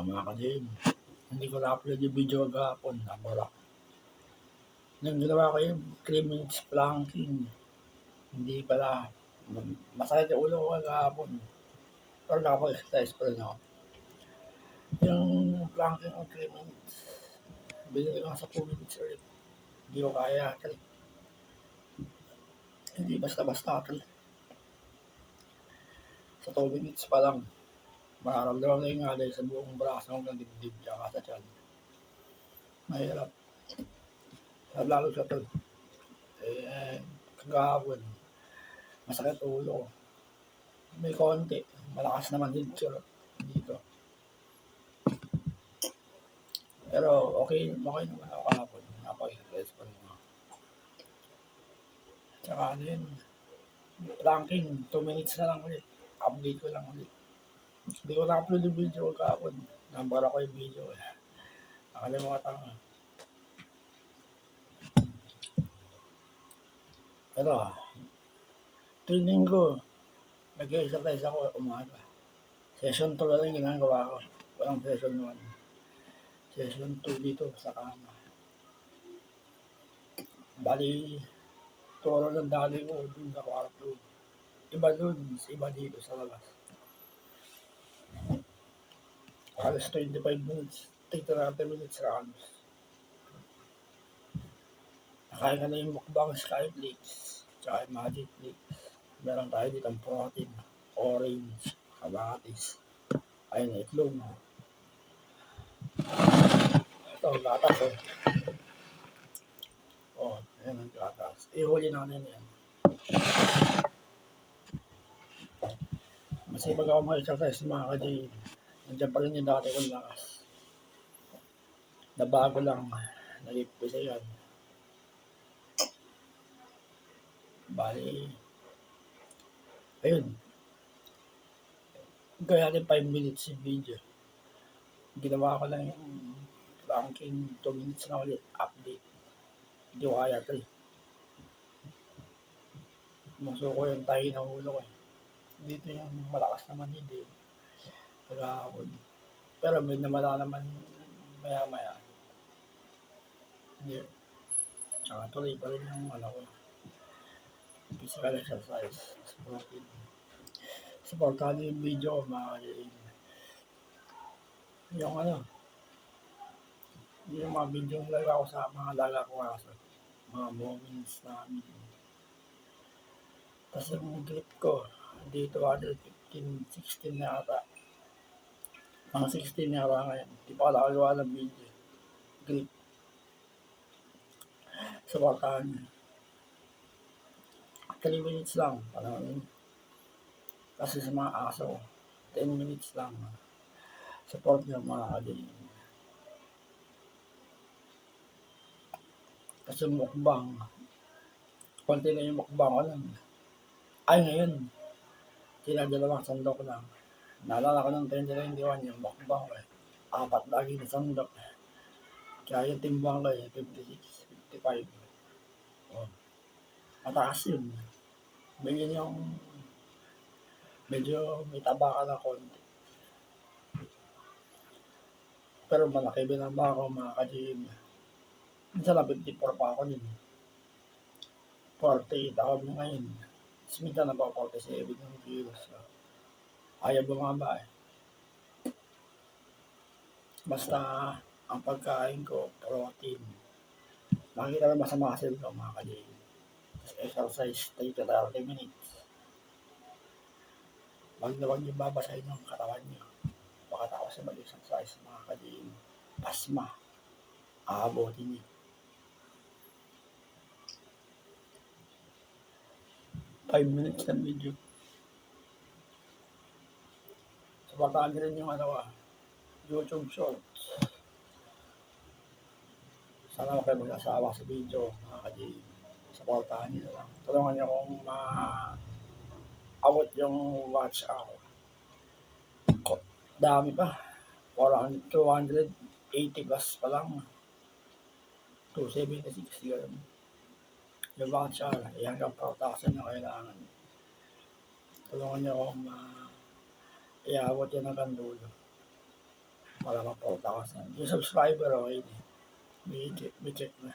Mga ka-gym, hindi ko na-upload yung video kagahapon. Nabara. Nung ginawa ko yung 3 minutes planking, hindi pala. Masakit yung ulo ko kagahapon. Pero nakapag-exercise pa rin ako. Yung planking ng 3 minutes, binili ko sa 2 minutes ulit. Hindi ko kaya. Hindi basta-basta. Sa 2 minutes pa lang, mararamdaman na yung alay sa buong braso hanggang dibdib tsaka sa tiyan. Mahirap. Lalo sa to. Kagahapon, masakit ulo ko. May konti. Malakas naman din dito. Pero okay naman ako kahapon. Napag-exercise pa rin ako. Tsaka ano yun, planking, 2 minutes na lang ulit. Update ko lang ulit. Hindi ko na-upload yung video ko kahapon. Nambara ko yung video. Nakalimutan ko. Pero, training ko, nag-exercise ako umaga. Session 2 lang yung ginagawa ko. Walang session 1. Session 2 dito sa kama. Bali, turo ng dali ko dun sa kwarto. Iba dun, iba dito sa labas. Halos 25 minutes, 30 minutes rounds. Nakain ka na yung mukbang Skyflakes, tsaka yung Magic Flakes. Meron tayo dito ang protein, orange, kamatis, ayun, itlog. Ito, gatas oh. Oh, ayan ang gatas. Ihuli natin yan. Masipag ako mag-exercise mga ka-gym. Nandiyan pa rin yung dati kong lakas. Nabago lang. Nag-ipisa yan. Bali. Ayun. Gaya natin 5 minutes yung video. Ginawa ko lang yung planking 2 minutes na ulit. Update. Hindi ko kaya 3. Masuko yung tayo ng ulo ko. Dito yung malakas naman hindi. Kagahapon. Pero may namala naman maya-maya. Hindi. Tsaka tuloy pa rin yung ko. Physical exercise. Supportahan niyo yung video ko mga ka-gym. Yung yung mga video yung laga ko sa mga laga ko aso. Mga moments namin. Tapos yung grip ko, dito 115, 16 na ata. Mga 16 na ata ngayon. Di pa nakagawa ng video. Grip. Supportahan niyo. 3 minutes lang. Kasi sa mga aso, 10 minutes lang. Support niyo mga ka-gym. Kasi mukbang, konti na yung mukbang ko lang. Ay ngayon, dalawang sandok lang. Naalala ko ng 2021 yung mukbang ko 4 lagi na sandok. Kaya yung timbang ko 56, 55. Oh. Mataas yun. Bigyan yung medyo may taba ka na konti. Pero malaki binaba ako mga ka-gym. Minsan na 54 pa ako din. 48 ako ngayon. Minsan na ba 47 ng kilos. Ayaw bumaba Basta ang pagkain ko, protein. Makikita naman sa muscle ko mga ka-gym. Exercise 30 minutes. Wag na wag yung babasahin yung katawan nyo. Pagkatapos na mag-exercise mga ka-gym. Pasma. Aabotin nyo. 5 minutes ng video. Supportahan nyo rin yung YouTube Shorts. Sana ako kayo mag-asawa sa video, mga ka-gym. Supportahan nyo lang. Tulungan nyo akong abot yung watch hour. Dami pa. 280 plus pa lang. 276 yun. Yung watch hour, hanggang 4,000 na kailangan. Tulungan nyo akong iabot yan hanggang dulo. para ma-porta ka. Yung subscriber, okay. May check na.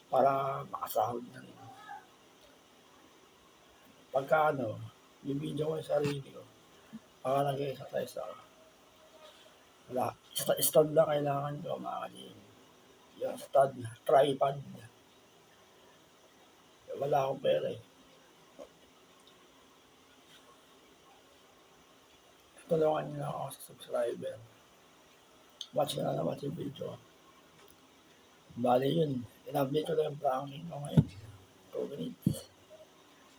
Para makasahod na rin. Pagka bibidyo ko yung sarili ko, baka nag-exercise ako. Wala. Stud lang kailangan ko, mga kalim. Yung stud, tripod. Wala akong pera eh. Tulungan niyo na ako sa subscriber. Watch na naman yung video. Bali yun. In-update ko lang yung pranking ko ngayon. 2 minutes.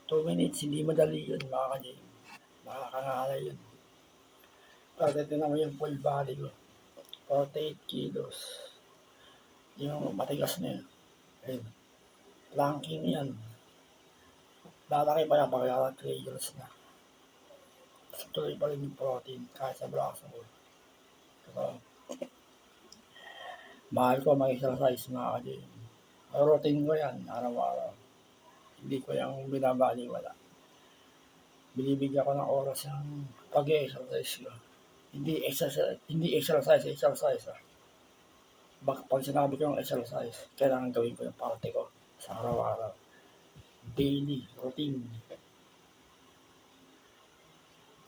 2 minutes, hindi madali yun, mga kalim. Makakangalay yun. Pero tinan mo yung full body ko. 48 kilos. Yung matigas na yun. Ayun. Planking yan. Lalaki pa yan pagkaka 3 years na. Tuloy pa rin yung protein kahit sa braso ko. So, mahal ko mag-exercise, mga kalim. Routine ko yan, araw-araw. Hindi ko yung binabaliwala. Binibigyan ko ng oras yung pag-exercise ko. Hindi exercise. Pag sinabi ko yung exercise, kailangan gawin ko yung parte ko sa araw-araw. Daily, routine.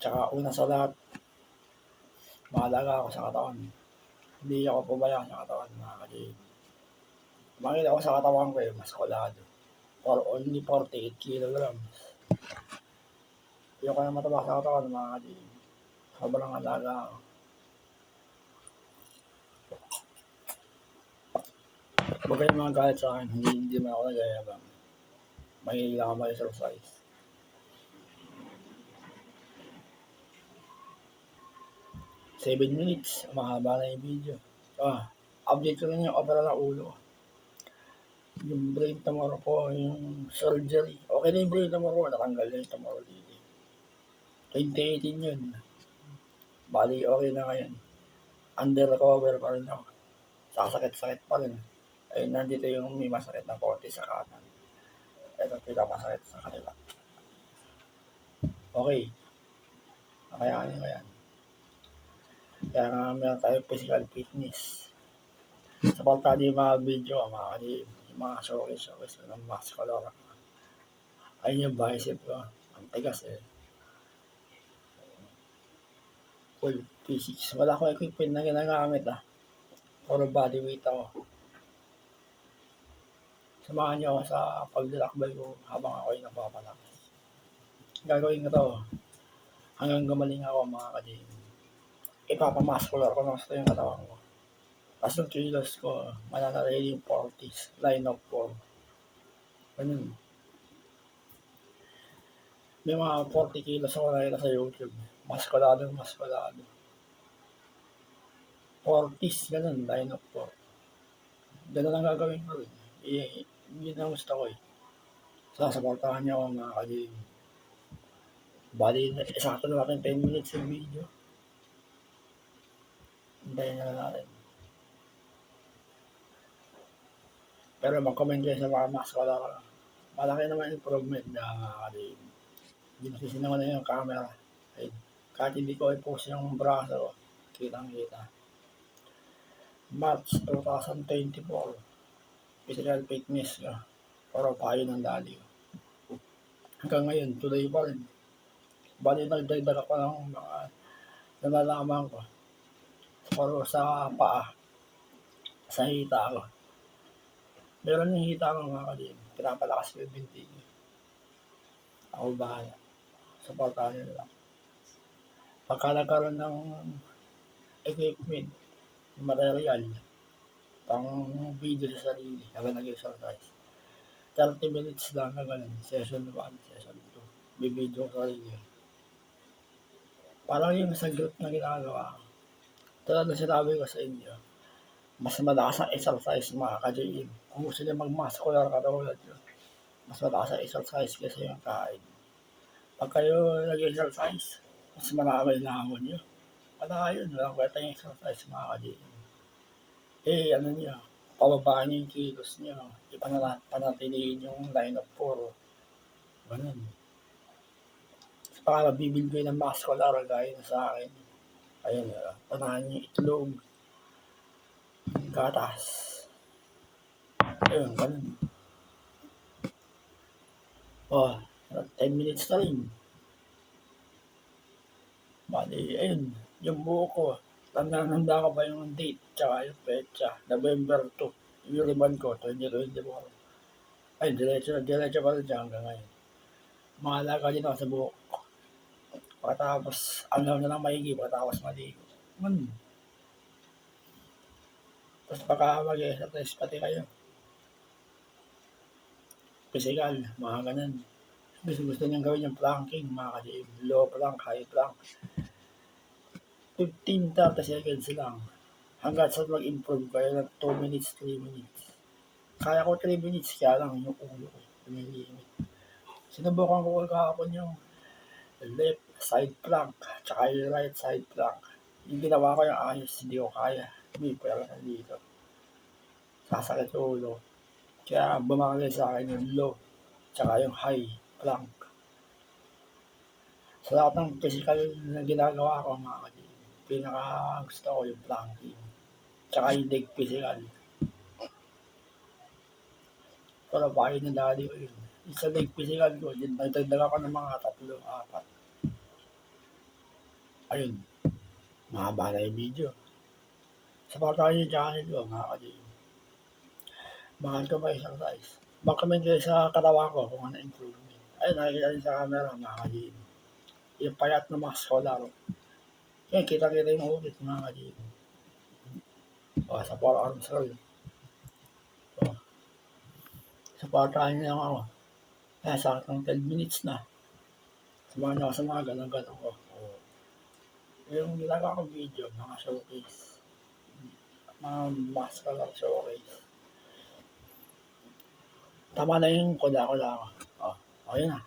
Tsaka una sa lahat, mahalaga ako sa katawan. Hindi ako pabaya sa katawan, mga kalim. Makita ko sa katawan ko maskulado. Or only 48 kilograms. Yung kaya mataba sa katawan, mga kalim. Sobrang alaga ako. Huwag kayong mga galit sa akin, hindi man ako nagayabang. Mahilig ako mag-exercise. Seven minutes, mahaba na yung video. Update ko lang yung opera ng ulo. Yung brain tumor ko, yung surgery. Okay na yung brain tumor ko, natanggal na yung tumor dito. 2018 yun. Bali, okay na ngayon. Under recover pa rin ako. Sasakit-sakit pa rin. Ayun, nandito yung may masakit na konti sa kanan. Ito, pinapasakit sa kanila. Okay. Nakayanin ko yan. Kaya nga meron tayo physical fitness. Sa paltado yung mga video, mga kalim, yung mga showcase ng muscular. Ayun yung bicep ko. Ang tigas eh. Full physics. Wala akong equipment na ginagamit Puro body weight ako. Samahan niyo ako sa paglalakbay ko habang ako'y napapalakas. Gagawin ko to hanggang gumaling ako, mga kalim. Ipapamuscular ko lang sa yung katawan ko. Tapos yung kilos ko, mananarili yung 40s, line of 4. Ganun. May mga 40 kilos ako nakita sa YouTube. Maskulado. 40s, ganun, line of 4. Ganun ang gagawin ko rin. Yun ang gusto ko eh. Sasaportahan niyo ako, mga kalim. Bali, sakto na natin 10 minutes yung video. Hintayin na natin. Pero mag-comment kayo sa mga muscular. Malaki naman improvement na, mga kalim. Ginasisin naman na yung camera. Ayun. Kahit hindi ko i-post yung braso, kitang-kita. March 2024. Physical fitness ko. Puro payo ng dali ko. Hanggang ngayon, tuloy pa rin. Bali, nagdagdag ako ng mga nalalaman ko. Puro sa paa. Sa hita ko. Meron yung hita ko, mga kalim. Pinapalakas ko yung binti ko. Ako bahala. Supportahan nyo lang. Pagka nagkaroon ng equipment, material, pang video sa sarili, habang nag-exercise. 30 minutes lang na ganun. Session 1, session 2. Bibidyo ko sarili. Parang yung sa group na ginagawa. Tulad na sinabi ko sa inyo, mas malakas ang exercise, mga ka-JM. Kung gusto nyo mag-muscular katulad nyo, mas malakas ang exercise kasi yung kain. Pag kayo nag-exercise, mas marami na hamon nyo. Wala yun, walang kwenta yung exercise, mga ka-JM. Ano nyo, pababaan nyo yung kilos nyo, panatilihin yung line of 4. Ganun. baka bibili ko ng muscular gaya na sa akin. Ayun, panahan yung itlog, gatas. Ayun, ganun. Oh, 10 minutes na rin. Bali, ayun, yung buo ko. Tanda ko ba yung date, tsaka yung petsa, November 2. Yung ribbon ko, 2024. Ay, diretso pa rin siya hanggang ngayon. Mahalaga din ako sa buhok. Pagkatapos, ano na lang maigi, pagkatapos maligo. Tapos baka mag-exercise pati kayo. Physical, mga ganun. Gusto niyang gawin yung planking, mga ka-gym. Low plank, high plank. 15-30 seconds lang. Hanggang sa mag-improve kayo ng 2 minutes, 3 minutes. Kaya ko 3 minutes, kaya lang yung ulo ko. Lumilimit. Sinubukan ko kahapon yung left side plank, tsaka yung right side plank. Yung ginawa ko yung ayos, hindi ko kaya. May pala na dito. Sasakit yung ulo. Kaya bumagay sa akin yung low, tsaka yung high plank. Sa lahat ng physical na ginagawa ko, mga ka-gym, pinaka gusto ko yung planking. Tsaka yung leg physical. Pero bahay ng daddy ko yun. Sa leg physical ko, yun, nagdagdag ako ng mga 3, 4. Ayun, mahaba na yung video. Supportahan yung channel ko, mga ka-gym. Mahal ko ma-exercise. Mag-comment kayo sa katawan ko kung ano improvement. Ayun, nakikita rin sa camera, mga ka-gym. Yung payat na muscular. Yan, kita-kita yung ulit, mga ka-gym. O, sa forearms roll. O, supportahan niyo lang ako. Kaya sa akin 10 minutes na. Samahan niyo ako sa mga ganun-ganun ko. Yung ginagawa kong video, mga showcase. Mga muscular showcase. Tama na yung kula ko. Okay na.